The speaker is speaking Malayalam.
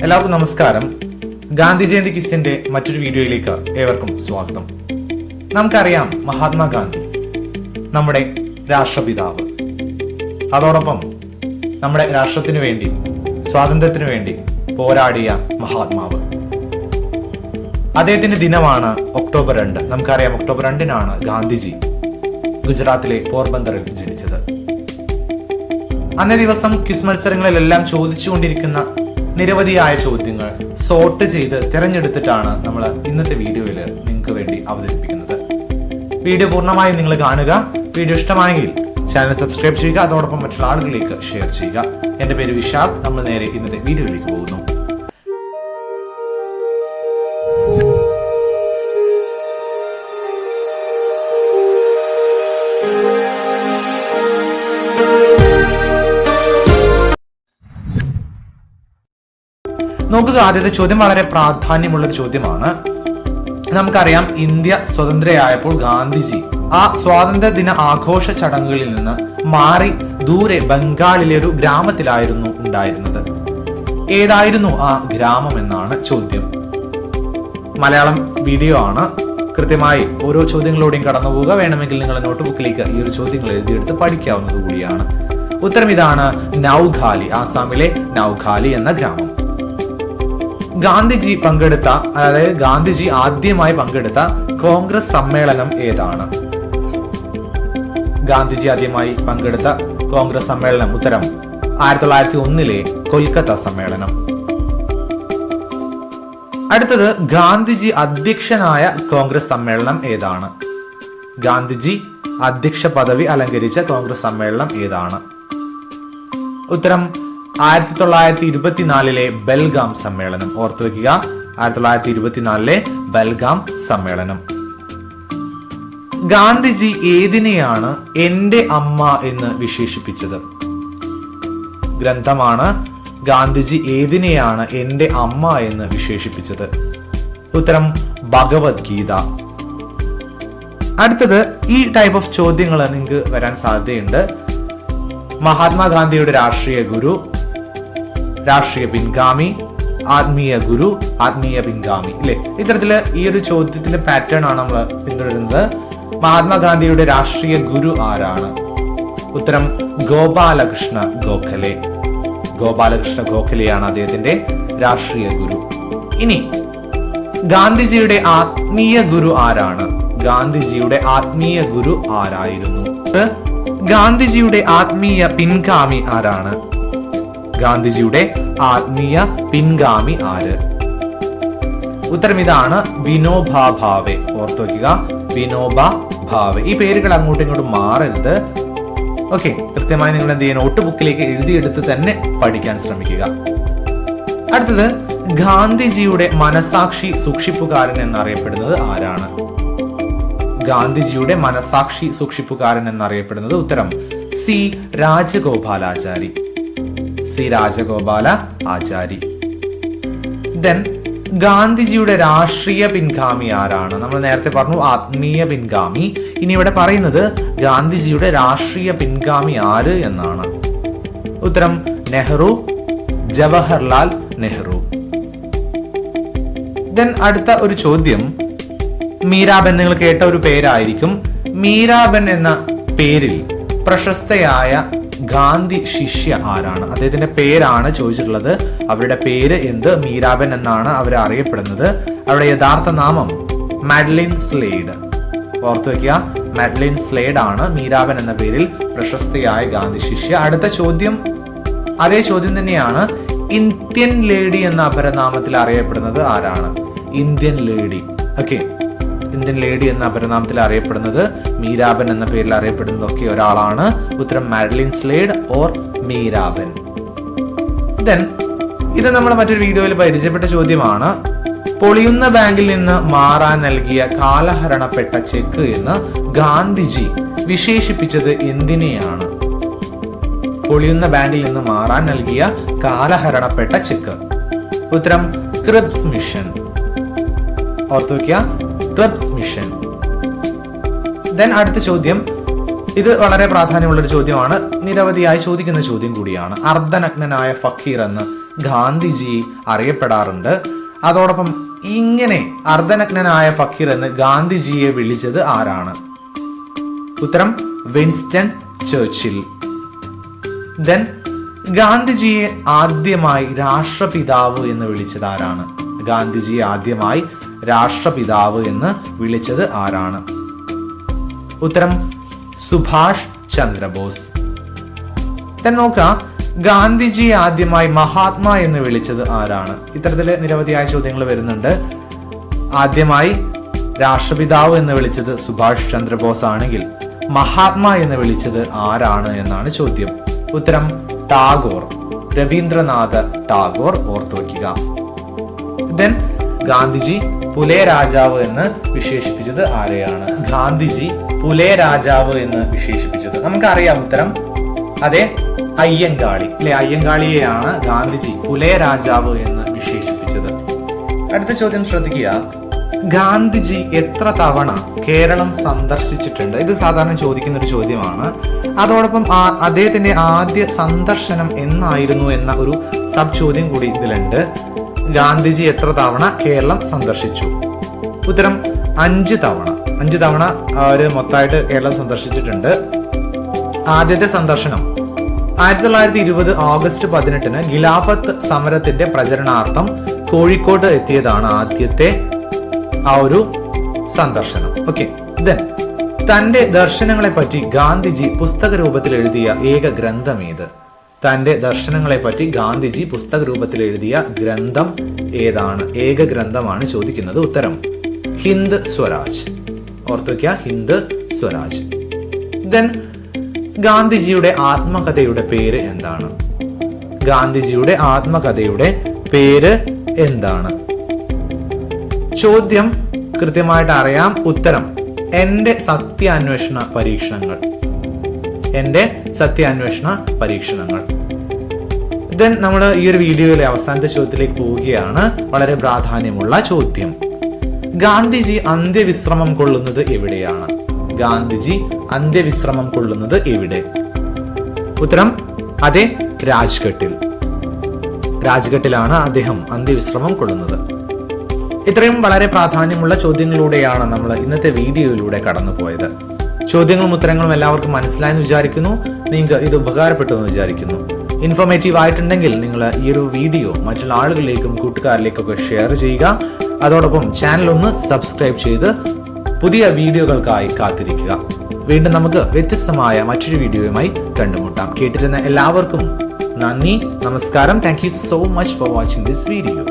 എല്ലാവർക്കും നമസ്കാരം. ഗാന്ധി ജയന്തി ക്വിസിന്റെ മറ്റൊരു വീഡിയോയിലേക്ക് ഏവർക്കും സ്വാഗതം. നമുക്കറിയാം, മഹാത്മാഗാന്ധി നമ്മുടെ രാഷ്ട്രപിതാവ്. അതോടൊപ്പം നമ്മുടെ രാഷ്ട്രത്തിനു വേണ്ടി, സ്വാതന്ത്ര്യത്തിനു വേണ്ടി പോരാടിയ മഹാത്മാവ്. അദ്ദേഹത്തിന്റെ ദിനമാണ് ഒക്ടോബർ 2. നമുക്കറിയാം, ഒക്ടോബർ 2 ഗാന്ധിജി ഗുജറാത്തിലെ പോർബന്തറിൽ ജനിച്ചത്. അന്നേ ദിവസം ക്വിസ് മത്സരങ്ങളിലെല്ലാം ചോദിച്ചുകൊണ്ടിരിക്കുന്ന നിരവധിയായ ചോദ്യങ്ങൾ സോർട്ട് ചെയ്ത് തിരഞ്ഞെടുത്തിട്ടാണ് നമ്മൾ ഇന്നത്തെ വീഡിയോയിൽ നിങ്ങൾക്ക് വേണ്ടി അവതരിപ്പിക്കുന്നത്. വീഡിയോ പൂർണ്ണമായും നിങ്ങൾ കാണുക. വീഡിയോ ഇഷ്ടമായെങ്കിൽ ചാനൽ സബ്സ്ക്രൈബ് ചെയ്യുക. അതോടൊപ്പം മറ്റുള്ള ആളുകളിലേക്ക് ഷെയർ ചെയ്യുക. എന്റെ പേര് വിശാൽ. നമ്മൾ നേരെ ഇന്നത്തെ വീഡിയോയിലേക്ക് പോകുന്നു. നോക്കുക, ആദ്യത്തെ ചോദ്യം വളരെ പ്രാധാന്യമുള്ളൊരു ചോദ്യമാണ്. നമുക്കറിയാം, ഇന്ത്യ സ്വതന്ത്രയായപ്പോൾ ഗാന്ധിജി ആ സ്വാതന്ത്ര്യ ദിന ആഘോഷ ചടങ്ങുകളിൽ നിന്ന് മാറി ദൂരെ ബംഗാളിലെ ഒരു ഗ്രാമത്തിലായിരുന്നു ഉണ്ടായിരുന്നത്. ഏതായിരുന്നു ആ ഗ്രാമം എന്നാണ് ചോദ്യം. മലയാളം വീഡിയോ ആണ്. കൃത്യമായി ഓരോ ചോദ്യങ്ങളോടെയും കടന്നു പോവുക. വേണമെങ്കിൽ നിങ്ങൾ നോട്ട്ബുക്കിലേക്ക് ഈ ഒരു ചോദ്യങ്ങൾ എഴുതിയെടുത്ത് പഠിക്കാവുന്നത് കൂടിയാണ്. ഉത്തരം ഇതാണ്, നൌഖാലി. ആസാമിലെ നൌഖാലി എന്ന ഗ്രാമം. ഗാന്ധിജി ആദ്യമായി പങ്കെടുത്ത കോൺഗ്രസ് സമ്മേളനം ഏതാണ്? ഗാന്ധിജി ആദ്യമായി പങ്കെടുത്ത കോൺഗ്രസ് സമ്മേളനം ഉത്തരം 1901 കൊൽക്കത്ത സമ്മേളനം. അടുത്തത്, ഗാന്ധിജി അധ്യക്ഷനായ കോൺഗ്രസ് സമ്മേളനം ഏതാണ്? ഗാന്ധിജി അധ്യക്ഷ പദവി അലങ്കരിച്ച കോൺഗ്രസ് സമ്മേളനം ഏതാണ്? ഉത്തരം 1924 ബെൽഗാം സമ്മേളനം. ഓർത്തു വെക്കുക, 1924 ബെൽഗാം സമ്മേളനം. ഗാന്ധിജി ഏതിനെയാണ് എന്റെ അമ്മ എന്ന് വിശേഷിപ്പിച്ചത്? ഗ്രന്ഥമാണ് ഗാന്ധിജി ഏതിനെയാണ് എന്റെ അമ്മ എന്ന് വിശേഷിപ്പിച്ചത്? ഉത്തരം ഭഗവത്ഗീത. അടുത്തത്, ഈ ടൈപ്പ് ഓഫ് ചോദ്യങ്ങൾ നിങ്ങൾക്ക് വരാൻ സാധ്യതയുണ്ട്. മഹാത്മാഗാന്ധിയുടെ രാഷ്ട്രീയ ഗുരു, രാഷ്ട്രീയ പിൻഗാമി, ആത്മീയ ഗുരു, ആത്മീയ പിൻഗാമി, ഇല്ലേ? ഇത്തരത്തില് ഈ ഒരു ചോദ്യത്തിന്റെ പാറ്റേൺ ആണ് നമ്മൾ പിന്തുടരുന്നത്. മഹാത്മാഗാന്ധിയുടെ രാഷ്ട്രീയ ഗുരു ആരാണ്? ഉത്തരം ഗോപാലകൃഷ്ണ ഗോഖലെ. ഗോപാലകൃഷ്ണ ഗോഖലെയാണ് അദ്ദേഹത്തിന്റെ രാഷ്ട്രീയ ഗുരു. ഇനി ഗാന്ധിജിയുടെ ആത്മീയ ഗുരു ആരാണ്? ഗാന്ധിജിയുടെ ആത്മീയ ഗുരു ആരായിരുന്നു? ഗാന്ധിജിയുടെ ആത്മീയ പിൻഗാമി ആരാണ്? ഗാന്ധിജിയുടെ ആത്മീയ പിൻഗാമി ആര്? ഉത്തരം ഇതാണ്, വിനോബാ ഭാവെ. ഓർത്തു വയ്ക്കുക, വിനോബാ ഭാവെ. ഈ പേരുകൾ അങ്ങോട്ടും ഇങ്ങോട്ടും മാറരുത്. ഓക്കെ, കൃത്യമായി നിങ്ങൾ എന്ത് ചെയ്യുക, നോട്ട് ബുക്കിലേക്ക് എഴുതിയെടുത്ത് തന്നെ പഠിക്കാൻ ശ്രമിക്കുക. അടുത്തത്, ഗാന്ധിജിയുടെ മനസാക്ഷി സൂക്ഷിപ്പുകാരൻ എന്നറിയപ്പെടുന്നത് ആരാണ്? ഗാന്ധിജിയുടെ മനസാക്ഷി സൂക്ഷിപ്പുകാരൻ എന്നറിയപ്പെടുന്നത് ഉത്തരം സി രാജഗോപാലാചാരി. സി രാജഗോപാല ആചാരി. ദെൻ, ഗാന്ധിജിയുടെ രാഷ്ട്രീയ പിൻഗാമി ആരാണ്? നമ്മൾ നേരത്തെ പറഞ്ഞു ആത്മീയ പിൻഗാമി. ഇനി ഇവിടെ പറയുന്നത് ഗാന്ധിജിയുടെ രാഷ്ട്രീയ പിൻഗാമി ആര് എന്നാണ്. ഉത്തരം നെഹ്റു, ജവഹർലാൽ നെഹ്റു. ദെൻ, അടുത്ത ഒരു ചോദ്യം, മീരാബെൻ. നിങ്ങൾ കേട്ട ഒരു പേരായിരിക്കും. മീരാബെൻ എന്ന പേരിൽ പ്രശസ്തയായ ഗാന്ധി ശിഷ്യ ആരാണ്? അദ്ദേഹത്തിന്റെ പേരാണ് ചോദിച്ചിട്ടുള്ളത്. അവരുടെ പേര് എന്ത്? മീരാബെൻ എന്നാണ് അവർ അറിയപ്പെടുന്നത്. അവരുടെ യഥാർത്ഥ നാമം മാഡ്ലിൻ സ്ലേഡ്. ഓർത്തു വെക്കുക, മാഡ്ലിൻ സ്ലേഡ് ആണ് മീരാബെൻ എന്ന പേരിൽ പ്രശസ്തയായ ഗാന്ധി ശിഷ്യ. അടുത്ത ചോദ്യം അതേ ചോദ്യം തന്നെയാണ്. ഇന്ത്യൻ ലേഡി എന്ന അപരനാമത്തിൽ അറിയപ്പെടുന്നത് ആരാണ്? Indian lady. Okay, Indian lady എന്ന അപരനാമത്തിൽ അറിയപ്പെടുന്നത്, മീരാബെൻ എന്ന പേരിൽ അറിയപ്പെടുന്നതൊക്കെ ഒരാളാണ്. ഉത്തരം Madeline Slade or Miraben. Then, ഇത് നമ്മൾ മറ്റൊരു വീഡിയോയിൽ പരിചയപ്പെട്ട ചോദ്യമാണ്. പൊളിയുന്ന ബാങ്കിൽ നിന്ന് മാറാൻ നൽകിയ കാലഹരണപ്പെട്ട ചെക്ക് എന്ന് ഗാന്ധിജി വിശേഷിപ്പിച്ചത് എന്തിനെയാണ്? പൊളിയുന്ന ബാങ്കിൽ നിന്ന് മാറാൻ നൽകിയ കാലഹരണപ്പെട്ട ചെക്ക്. ഉത്തരം ക്രിബ്സ് മിഷൻ. ഓർത്തു വയ്ക്കുക, ക്രിബ്സ് മിഷൻ. ദെൻ, അടുത്ത ചോദ്യം, ഇത് വളരെ പ്രാധാന്യമുള്ള ഒരു ചോദ്യമാണ്. നിരവധിയായി ചോദിക്കുന്ന ചോദ്യം കൂടിയാണ്. അർദ്ധനഗ്നനായ ഫക്കീർ എന്ന് ഗാന്ധിജി അറിയപ്പെടാറുണ്ട്. അതോടൊപ്പം ഇങ്ങനെ അർദ്ധനഗ്നനായ ഫക്കീർ എന്ന് ഗാന്ധിജിയെ വിളിച്ചത് ആരാണ്? ഉത്തരം വിൻസ്റ്റൺ ചർച്ചിൽ. ദെൻ ഗാന്ധിജിയെ ആദ്യമായി രാഷ്ട്രപിതാവ് എന്ന് വിളിച്ചത് ആരാണ്? ഗാന്ധിജിയെ ആദ്യമായി രാഷ്ട്രപിതാവ് എന്ന് വിളിച്ചത് ആരാണ്? ഉത്തരം സുഭാഷ് ചന്ദ്രബോസ്. ദെൻ നോക്കാം, ഗാന്ധിജിയെ ആദ്യമായി മഹാത്മാ എന്ന് വിളിച്ചത് ആരാണ്? ഇത്തരത്തില് നിരവധിയായ ചോദ്യങ്ങൾ വരുന്നുണ്ട്. ആദ്യമായി രാഷ്ട്രപിതാവ് എന്ന് വിളിച്ചത് സുഭാഷ് ചന്ദ്രബോസ് ആണെങ്കിൽ മഹാത്മാ എന്ന് വിളിച്ചത് ആരാണ് എന്നാണ് ചോദ്യം. ഉത്തരം ടാഗോർ, രവീന്ദ്രനാഥ ടാഗോർ. ഓർത്തു വയ്ക്കുക. ദെൻ ഗാന്ധിജി പുലേ രാജാവ് എന്ന് വിശേഷിപ്പിച്ചത് ആരെയാണ്? ഗാന്ധിജി പുലേ രാജാവ് എന്ന് വിശേഷിപ്പിച്ചത് നമുക്കറിയാം. ഉത്തരം അതെ, അയ്യങ്കാളി അല്ലെ? അയ്യങ്കാളിയെയാണ് ഗാന്ധിജി പുലേ രാജാവ് എന്ന് വിശേഷിപ്പിച്ചത്. അടുത്ത ചോദ്യം ശ്രദ്ധിക്കുക. ഗാന്ധിജി എത്ര തവണ കേരളം സന്ദർശിച്ചിട്ടുണ്ട്? ഇത് സാധാരണ ചോദിക്കുന്ന ഒരു ചോദ്യമാണ്. അതോടൊപ്പം അദ്ദേഹത്തിന്റെ ആദ്യ സന്ദർശനം എന്നായിരുന്നു എന്ന ഒരു സബ് ചോദ്യം കൂടി ഇതിലുണ്ട്. ഗാന്ധിജി എത്ര തവണ കേരളം സന്ദർശിച്ചു? ഉത്തരം 5 തവണ. 5 തവണ അവര് മൊത്തമായിട്ട് കേരളം സന്ദർശിച്ചിട്ടുണ്ട്. ആദ്യത്തെ സന്ദർശനം 1920 ഓഗസ്റ്റ് 18 ഖിലാഫത്ത് സമരത്തിന്റെ പ്രചരണാർത്ഥം കോഴിക്കോട് എത്തിയതാണ് ആദ്യത്തെ ആ ഒരു സന്ദർശനം. ഓക്കെ. ദെൻ തന്റെ ദർശനങ്ങളെ പറ്റി ഗാന്ധിജി പുസ്തക രൂപത്തിൽ എഴുതിയ ഏക ഗ്രന്ഥം ഏത്? തന്റെ ദർശനങ്ങളെ പറ്റി ഗാന്ധിജി പുസ്തക രൂപത്തിൽ എഴുതിയ ഗ്രന്ഥം ഏതാണ്? ഏക ഗ്രന്ഥമാണ് ചോദിക്കുന്നത്. ഉത്തരം ഹിന്ദ് സ്വരാജ്. ഓർത്തു വയ്ക്കുക, ഹിന്ദ് സ്വരാജ്. ദെൻ ഗാന്ധിജിയുടെ ആത്മകഥയുടെ പേര് എന്താണ്? ഗാന്ധിജിയുടെ ആത്മകഥയുടെ പേര് എന്താണ്? ചോദ്യം കൃത്യമായിട്ട് അറിയാം. ഉത്തരം എന്റെ സത്യാന്വേഷണ പരീക്ഷണങ്ങൾ. എന്റെ സത്യാന്വേഷണ പരീക്ഷണങ്ങൾ. ദെൻ നമ്മൾ ഈ ഒരു വീഡിയോയിലെ അവസാനത്തെ ചോദ്യത്തിലേക്ക് പോവുകയാണ്. വളരെ പ്രാധാന്യമുള്ള ചോദ്യം. ഗാന്ധിജി അന്ത്യവിശ്രമം കൊള്ളുന്നത് എവിടെയാണ്? ഗാന്ധിജി അന്ത്യവിശ്രമം കൊള്ളുന്നത് എവിടെ? ഉത്തരം അതെ, രാജ്ഘട്ടിൽ. രാജ്ഘട്ടിലാണ് അദ്ദേഹം അന്ത്യവിശ്രമം കൊള്ളുന്നത്. ഇത്രയും വളരെ പ്രാധാന്യമുള്ള ചോദ്യങ്ങളിലൂടെയാണ് നമ്മൾ ഇന്നത്തെ വീഡിയോയിലൂടെ കടന്നുപോയത്. ചോദ്യങ്ങളും ഉത്തരങ്ങളും എല്ലാവർക്കും മനസ്സിലായെന്ന് വിചാരിക്കുന്നു. നിങ്ങൾക്ക് ഇത് ഉപകാരപ്പെട്ടു എന്ന് വിചാരിക്കുന്നു. ഇൻഫോർമേറ്റീവ് ആയിട്ടുണ്ടെങ്കിൽ നിങ്ങൾ ഈ ഒരു വീഡിയോ മറ്റുള്ള ആളുകളിലേക്കും കൂട്ടുകാരിലേക്കൊക്കെ ഷെയർ ചെയ്യുക. അതോടൊപ്പം ചാനൽ ഒന്ന് സബ്സ്ക്രൈബ് ചെയ്ത് പുതിയ വീഡിയോകൾക്കായി കാത്തിരിക്കുക. വീണ്ടും നമുക്ക് വ്യത്യസ്തമായ മറ്റൊരു വീഡിയോയുമായി കണ്ടുമുട്ടാം. കേട്ടിരുന്ന എല്ലാവർക്കും നന്ദി, നമസ്കാരം. Thank you so much for watching this video.